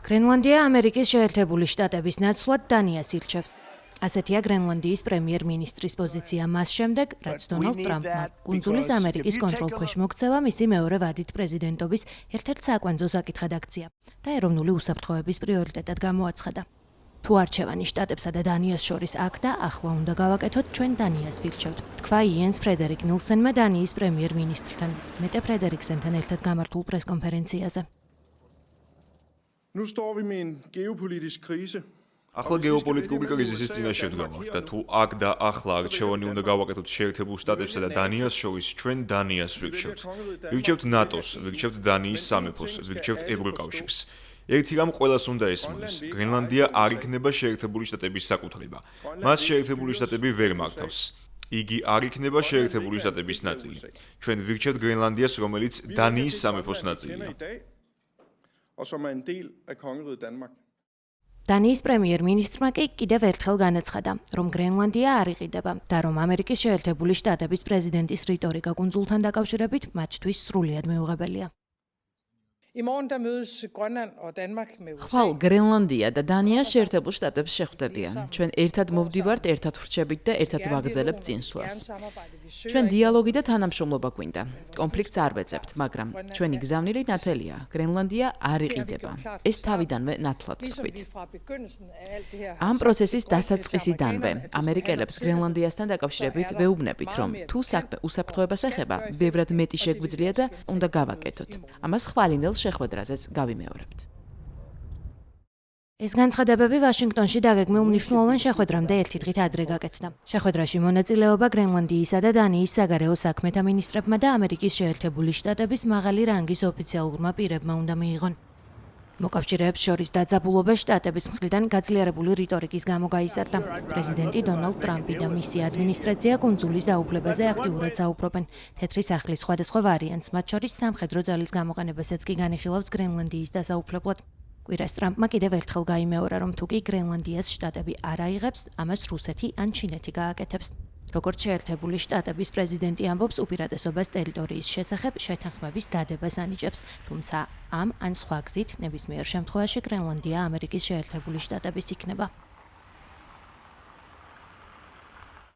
გრენლანდია ამერიკის შეერთებული შტატების ნაცვლად დანიას ირჩევს. ასეთია გრენლანდიის პრემიერ-მინისტრის პოზიცია მას შემდეგ, რაც დონალდ ტრამპმა კუნძულის ამერიკის კონტროლქვეშ მოქცევა მისი მეორე ვადით პრეზიდენტობის ერთ-ერთ საკვანძო საკითხად აქცია და ეროვნული უსაფრთხოების პრიორიტეტად გამოაცხადა. თუ არჩევანი შტატებსა და დანიას შორის აქ და ახლა უნდა გავაკეთოთ, ჩვენ დანიას ვირჩევთ, თქვა იენს ფრედერიკ ნილსენმა დანიის პრემიერ-მინისტრთან, მეტე ფრედერიკსენთან ერთად გამართულ პრესკონფერენციაზე. Nu står vi med en geopolitisk krise. ახლა გეოპოლიტიკური კრიზისის წინაშე ვდგავართ და თუ აქ და ახლა არჩევანი უნდა გავაკეთოთ შეერთებულ შტატებსა და დანიას შორის, ჩვენ დანიას ვირჩევთ. ვირჩევთ ნატოს, ვირჩევთ დანიის სამეფოს, ვირჩევთ ევროკავშირს. ერთი რამ ყველას უნდა ესმოდეს, გრენლანდია არ იქნება შეერთებული შტატების საკუთრება. მას შეერთებული შტატები ვერ მართავს. იგი არ იქნება შეერთებული შტატების ნაწილი. ჩვენ ვირჩევთ გრენლანდიას, რომელიც დანიის სამეფოს ნაწილია. Og som er en del af kongeriget Danmark. დანიის პრემიერ-მინისტრმა კი კიდევ ერთხელ განაცხადა, რომ გრენლანდია არ იყიდება და რომ ამერიკის შეერთებული შტატების პრეზიდენტის რიტორიკა კუნძულთან დაკავშირებით მათთვის სრულიად მიუღებელია. ხვალ გრენლანდია და დანია შეერთებულ შტატებს შეხვდებიან. ჩვენ ერთად მოვდივართ, ერთად ვრჩებით და ერთად ვაგრძელებთ წინსვლას. ჩვენ დიალოგი და თანამშრომლობა გვინდა. კონფლიქტს არ ვეძებთ, მაგრამ ჩვენი გზავნილი ნათელია. გრენლანდია არ იყიდება. ეს თავიდანვე ნათლად ვთქვით. ამ პროცესის დასაწყისიდანვე ამერიკელებს გრენლანდიასთან დაკავშირებით ვეუბნებით, რომ თუ საქმე უსაფრთხოებას ეხება, ბევრად მეტი შეგვიძლია და უნდა გავაკეთოთ. ამას ხვალინდელ შეხვედრაზეც გავიმეორებთ. ეს განცხადებები ვაშინგტონში დაგეგმილ მნიშვნელოვან შეხვედრამდე ერთი დღით ადრე გაკეთდა. შეხვედრაში მონაწილეობა გრენლანდიისა და დანიის საგარეო საქმეთა მინისტრებმა და ამერიკის შეერთებული შტატების მაღალი რანგის ოფიციალურმა პირებმა უნდა მიიღონ. მოკავშირეებს შორის დაძაბულობა შტატების მხრიდან გაძლიერებული რიტორიკის გამო გაიზარდა. პრეზიდენტი დონალდ ტრამპი და მისი ადმინისტრაცია კუნძულის დაუფლებაზე აქტიურად საუბრობენ. თეთრი სახლის სხვადასხვა ვარიანტს, მათ შორის სამხედრო ძალის გამოყენებასაც კი განიხილავს გრენლანდიის დასაუფლებლად. კვირას ტრამპმა კიდევ ერთხელ გაიმეორა, რომ თუ კი გრენლანდიას შტატები არ აიღებს, ამას რუსეთი ან ჩინეთი გააკეთებს. როგორც შეერთებული შტატების პრეზიდენტი ამბობს, უპირატესობას ტერიტორიის შესახებ შეთანხმების დადებას ანიჭებს, თუმცა ამ ან სხვა გზით ნებისმიერ შემთხვევაში გრენლანდია ამერიკის შეერთებული შტატების იქნება.